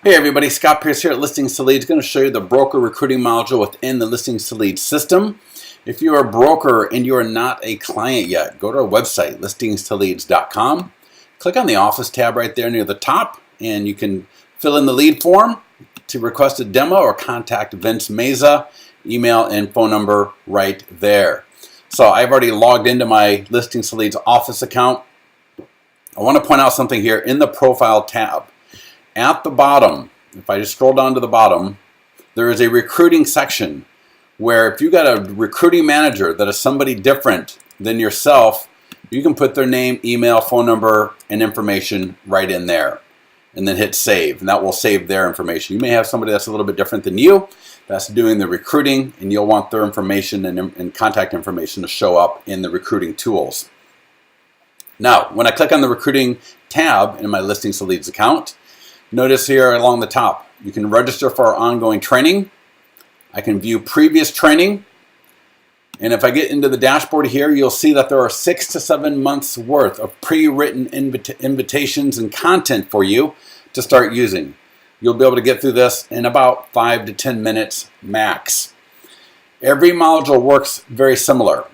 Hey everybody, Scott Pierce here at Listings to Leads. Going to show you the broker recruiting module within the Listings to Leads system. If you're a broker and you are not a client yet, go to our website, listingstoleads.com. Click on the Office tab right there near the top, and you can fill in the lead form to request a demo or contact Vince Meza. Email and phone number right there. So I've already logged into my Listings to Leads Office account. I want to point out something here in the Profile tab. At the bottom, if I just scroll down to the bottom, there is a recruiting section where if you got a recruiting manager that is somebody different than yourself, you can put their name, email, phone number, and information right in there. And then hit save, and that will save their information. You may have somebody that's a little bit different than you that's doing the recruiting, and you'll want their information and contact information to show up in the recruiting tools. Now, when I click on the recruiting tab in my Listings to Leads account, notice here along the top, you can register for our ongoing training. I can view previous training. And if I get into the dashboard here, you'll see that there are 6 to 7 months worth of pre-written invitations and content for you to start using. You'll be able to get through this in about 5 to 10 minutes max. Every module works very similar.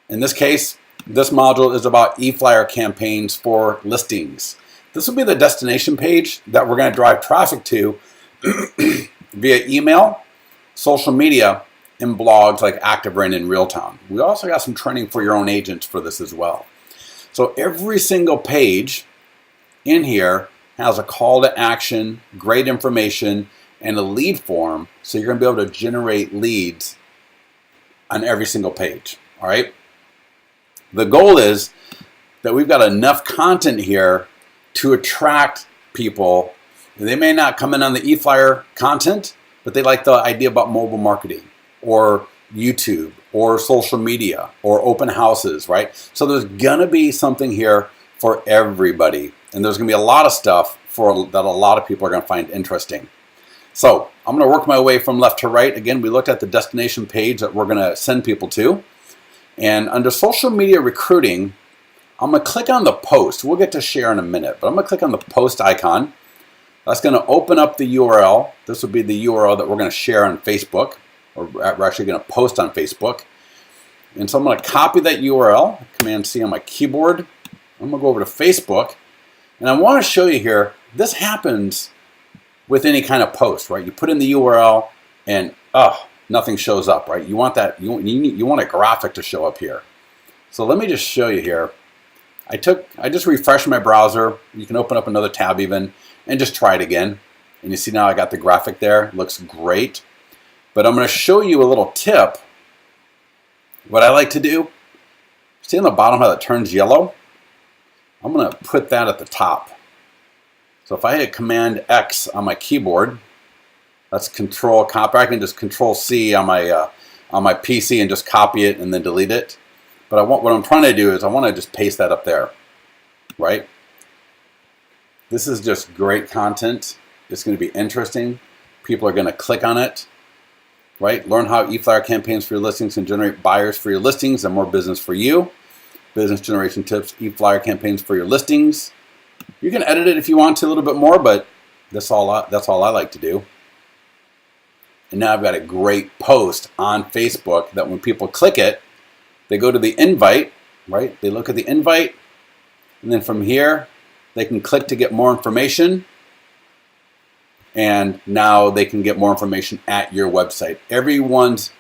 In this case, this module is about eFlyer campaigns for listings. This will be the destination page that we're going to drive traffic to via email, social media, and blogs like ActiveRain and Realtown. We also got some training for your own agents for this as well. So every single page in here has a call to action, great information, and a lead form, so you're going to be able to generate leads on every single page. All right. The goal is that we've got enough content here to attract people. They may not come in on the eFlyer content, but they like the idea about mobile marketing or YouTube or social media or open houses, right? So there's gonna be something here for everybody, and there's gonna be a lot of stuff that a lot of people are gonna find interesting. So I'm gonna work my way from left to right. Again, we looked at the destination page that we're gonna send people to, and under social media recruiting, I'm going to click on the post. We'll get to share in a minute, but I'm going to click on the post icon. That's going to open up the URL. This will be the URL that we're going to share on Facebook, or we're actually going to post on Facebook. And so I'm going to copy that URL, Command C on my keyboard. I'm going to go over to Facebook, and I want to show you here, this happens with any kind of post, right? You put in the URL and nothing shows up, right? You want that, you want a graphic to show up here. So let me just show you here. I just refreshed my browser. You can open up another tab even and just try it again. And you see now I got the graphic there. It looks great. But I'm going to show you a little tip. What I like to do, see on the bottom how it turns yellow? I'm going to put that at the top. So if I hit Command X on my keyboard, that's Control Copy. I can just Control C on my PC and just copy it and then delete it. But what I'm trying to do is I want to just paste that up there, right? This is just great content. It's going to be interesting. People are going to click on it, right? Learn how eFlyer campaigns for your listings can generate buyers for your listings and more business for you. Business generation tips, eFlyer campaigns for your listings. You can edit it if you want to a little bit more, but that's all I like to do. And now I've got a great post on Facebook that when people click it, they go to the invite, right? They look at the invite, and then from here, they can click to get more information, and now they can get more information at your website. Everyone's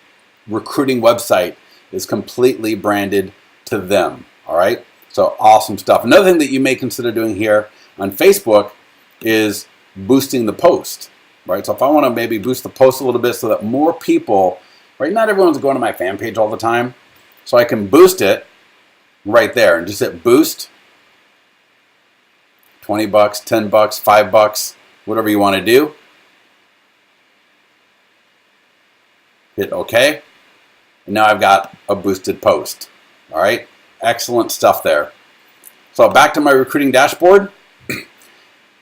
recruiting website is completely branded to them, all right? So awesome stuff. Another thing that you may consider doing here on Facebook is boosting the post, right? So if I want to maybe boost the post a little bit so that more people, right? Not everyone's going to my fan page all the time. So I can boost it right there and just hit boost. 20 bucks, 10 bucks, 5 bucks, whatever you want to do. Hit OK. And now I've got a boosted post. All right. Excellent stuff there. So back to my recruiting dashboard.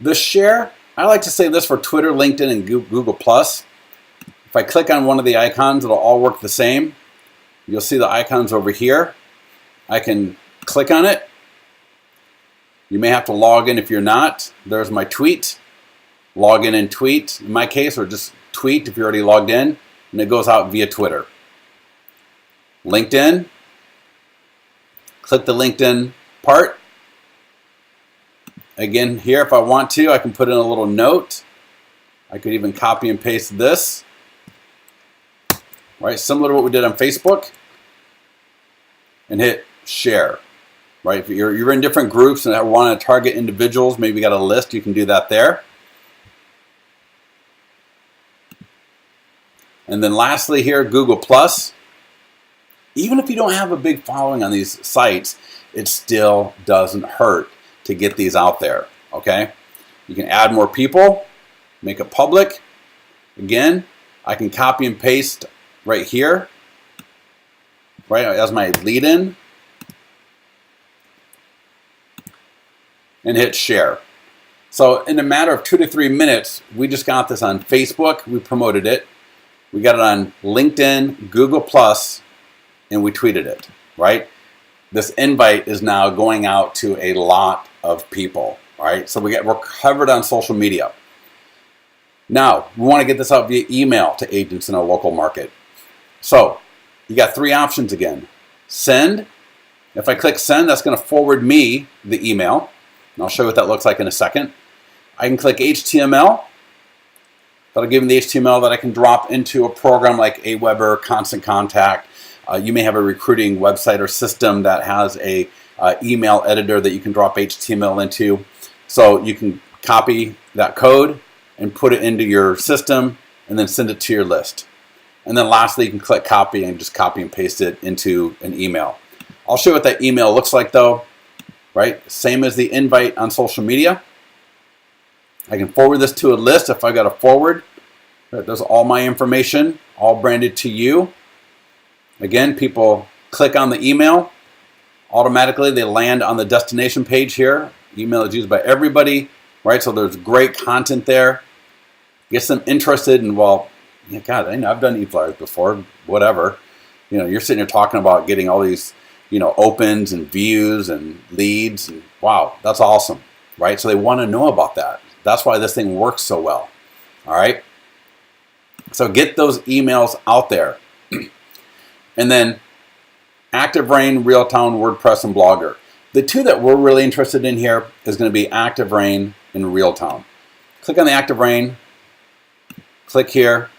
The share, I like to say this for Twitter, LinkedIn, and Google+. If I click on one of the icons, it'll all work the same. You'll see the icons over here. I can click on it. You may have to log in if you're not. There's my tweet. log in and tweet, in my case, or just tweet if you're already logged in, and it goes out via Twitter. LinkedIn, click the LinkedIn part. Again, here, if I want to, I can put in a little note. I could even copy and paste this. Right, similar to what we did on Facebook. And hit share. Right, if you're in different groups and want to target individuals, maybe you got a list, you can do that there. And then lastly here, Google Plus. Even if you don't have a big following on these sites, it still doesn't hurt to get these out there, okay? You can add more people, make it public. Again, I can copy and paste right here, right, as my lead-in, and hit share. So in a matter of 2 to 3 minutes, we just got this on Facebook, we promoted it. We got it on LinkedIn, Google Plus, and we tweeted it, right? This invite is now going out to a lot of people, right? So we're covered on social media. Now, we want to get this out via email to agents in our local market. So you got 3 options again. Send. If I click send, that's going to forward me the email. And I'll show you what that looks like in a second. I can click HTML. That'll give me the HTML that I can drop into a program like Aweber, Constant Contact. You may have a recruiting website or system that has a email editor that you can drop HTML into. So you can copy that code and put it into your system and then send it to your list. And then lastly, you can click copy and just copy and paste it into an email. I'll show you what that email looks like though, right? Same as the invite on social media. I can forward this to a list if I got a forward. There's all my information, all branded to you. Again, people click on the email. Automatically, they land on the destination page here. Email is used by everybody, right? So there's great content there. Gets them interested in, well, yeah, God, I know I've done eFlyers before, whatever. You know, you're sitting here talking about getting all these, you know, opens and views and leads. And wow, that's awesome, right? So they want to know about that. That's why this thing works so well, all right? So get those emails out there. And then ActiveRain, Realtown, WordPress, and Blogger. The 2 that we're really interested in here is going to be ActiveRain and Realtown. Click on the ActiveRain, click here,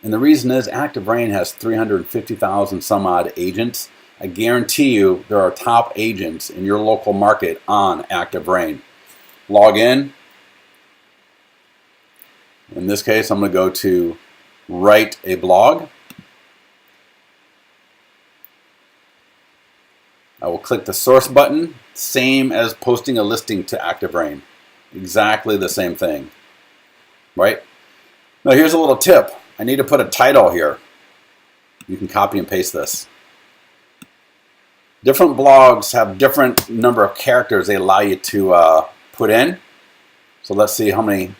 and the reason is ActiveRain has 350,000 some odd agents. I guarantee you there are top agents in your local market on ActiveRain. Log in. In this case, I'm going to go to write a blog. I will click the source button, same as posting a listing to ActiveRain. Exactly the same thing, right? Now here's a little tip. I need to put a title here. You can copy and paste this. Different blogs have different number of characters they allow you to put in. So let's see how many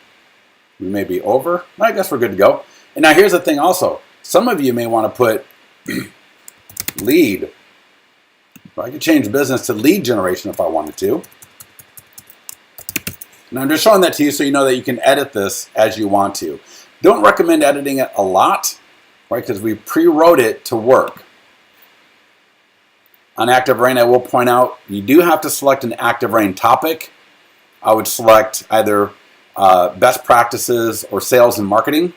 we may be over. I guess we're good to go. And now here's the thing also. Some of you may want to put lead. I could change business to lead generation if I wanted to. And I'm just showing that to you so you know that you can edit this as you want to. Don't recommend editing it a lot, right? Because we pre-wrote it to work. On ActiveRain, I will point out, you do have to select an ActiveRain topic. I would select either best practices or sales and marketing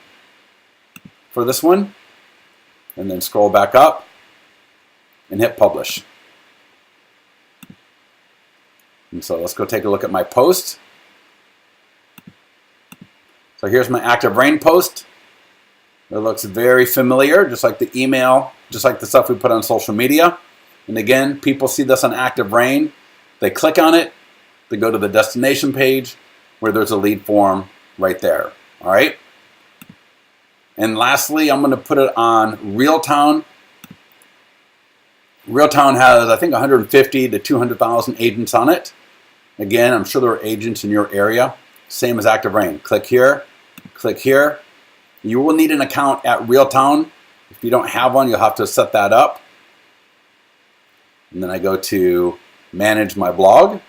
for this one. And then scroll back up and hit publish. And so let's go take a look at my post. So here's my ActiveRain post. It looks very familiar, just like the email, just like the stuff we put on social media. And again, people see this on ActiveRain. They click on it. They go to the destination page where there's a lead form right there. All right. And lastly, I'm going to put it on Realtown. Realtown has, I think, 150 to 200,000 agents on it. Again, I'm sure there are agents in your area. Same as ActiveRain. Click here, click here. You will need an account at Realtown. If you don't have one, you'll have to set that up. And then I go to manage my blog.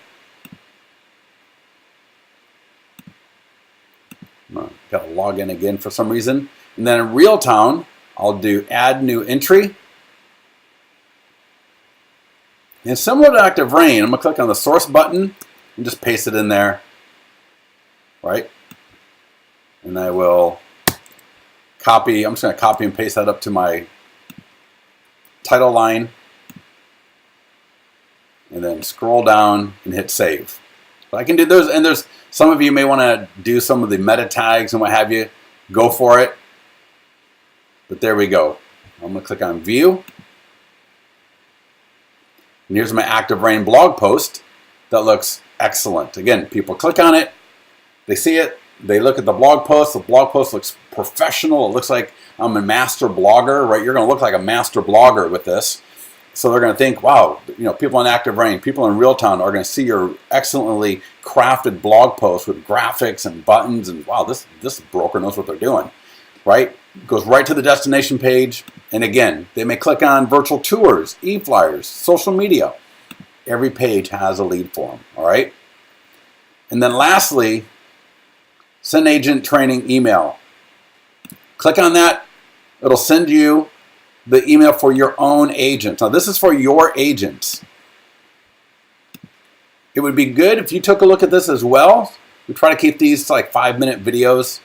Got to log in again for some reason. And then in Realtown, I'll do add new entry. And similar to Active Rain, I'm going to click on the source button and just paste it in there, right? And I will copy, I'm just going to copy and paste that up to my title line. And then scroll down and hit save. But I can do those, and there's some of you may want to do some of the meta tags and what have you. Go for it. But there we go. I'm going to click on view. And here's my Active Rain blog post that looks excellent. Again, people click on it, they see it, they look at the blog post looks professional. It looks like I'm a master blogger, right? You're going to look like a master blogger with this. So they're going to think, wow, people in Active Rain, people in Realtown are going to see your excellently crafted blog post with graphics and buttons, and wow, this broker knows what they're doing, right? Goes right to the destination page, and again, they may click on virtual tours, eFlyers, social media. Every page has a lead form, all right? And then lastly, send agent training email. Click on that. It'll send you the email for your own agent. Now, this is for your agents. It would be good if you took a look at this as well. We try to keep these to like 5-minute videos,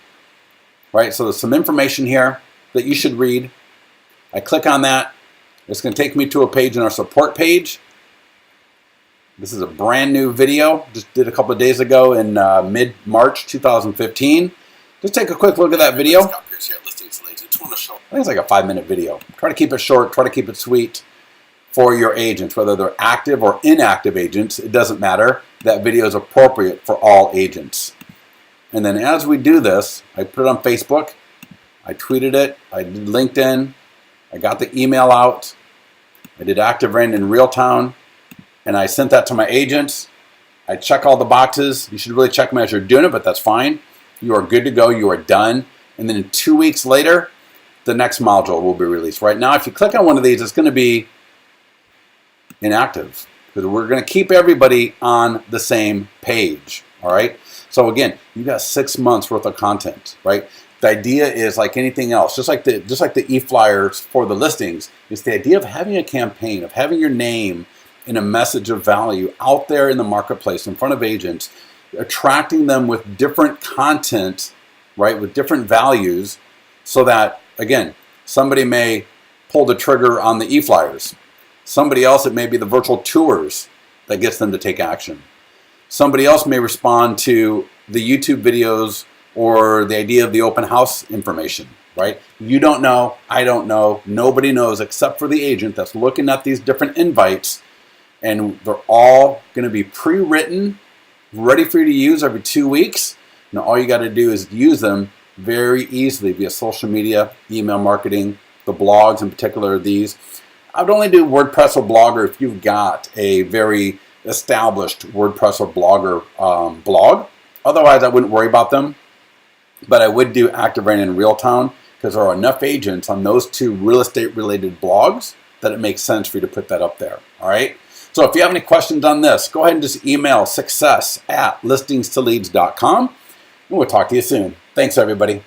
right? So there's some information here that you should read. I click on that. It's going to take me to a page in our support page. This is a brand new video. Just did a couple of days ago in mid-March 2015. Just take a quick look at that video. I think it's like a 5-minute video. Try to keep it short, try to keep it sweet for your agents, whether they're active or inactive agents, it doesn't matter. That video is appropriate for all agents. And then as we do this, I put it on Facebook, I tweeted it, I did LinkedIn, I got the email out, I did Active Rain in Realtown, and I sent that to my agents. I check all the boxes. You should really check them as you're doing it, but that's fine. You are good to go, you are done. And then 2 weeks later, the next module will be released. Right now, if you click on one of these, it's going to be inactive because we're going to keep everybody on the same page. All right. So again, you got 6 months worth of content, right? The idea is like anything else, just like the eFlyers for the listings. It's the idea of having a campaign, of having your name in a message of value out there in the marketplace in front of agents, attracting them with different content, right? With different values, so that again, somebody may pull the trigger on the eFlyers. Somebody else, it may be the virtual tours that gets them to take action. Somebody else may respond to the YouTube videos or the idea of the open house information, right? You don't know, I don't know, nobody knows except for the agent that's looking at these different invites, and they're all going to be pre-written, ready for you to use every 2 weeks. Now all you got to do is use them very easily via social media, email marketing, the blogs in particular these. I would only do WordPress or Blogger if you've got a very established WordPress or Blogger blog. Otherwise, I wouldn't worry about them. But I would do Active Rain in Realtown because there are enough agents on those 2 real estate related blogs that it makes sense for you to put that up there. All right. So if you have any questions on this, go ahead and just email success@listingstoleads.com. And we'll talk to you soon. Thanks, everybody.